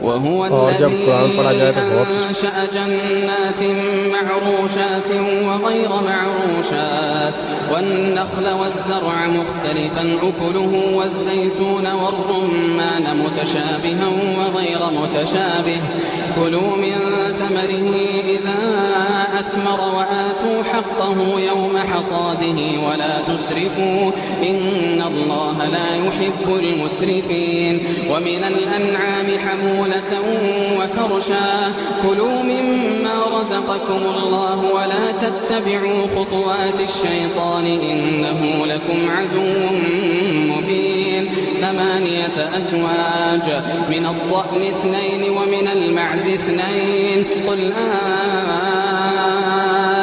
और जब कुरान पढ़ा जाए तो बहुत أنشأ جنات معروشات وغير معروشات والنخل والزرع مختلفا أكله والزيتون والرمان متشابها وغير متشابه كلوا من ثمره إذا أثمر وآتوا حقه يوم حصاده ولا تسرفوا إن الله لا يحب المسرفين ومن الأنعام حمولة وفرشا كلوا مما رزقكم الله ولا تتبعوا خطوات الشيطان إنه لكم عدو مبين 8 أزواج من الضأن 2 ومن المعز 2 قل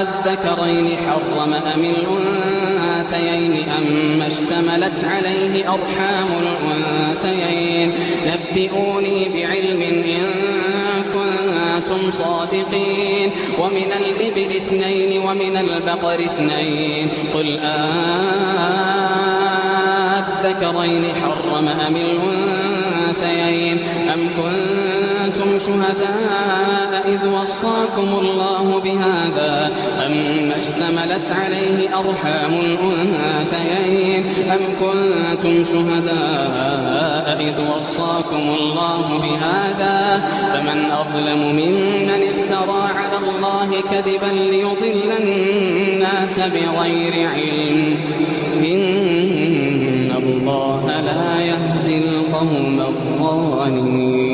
الذكرين حرم أم الأنثيين أما اشتملت عليه أرحام الأنثيين نبئوني بعلم إن كنتم صادقين ومن الإبل 2 ومن البقر 2 قل الذكرين حرم أم الأنثيين أم كنتم شهداء إذ وصاكم الله بهذا أما اشتملت عليه أرحام الأنثيين أم كنتم شهداء إذ وصاكم الله بهذا فمن أظلم ممن افترى على الله كذبا ليضل الناس بغير علم إن الله لا يهدي القوم الظالمين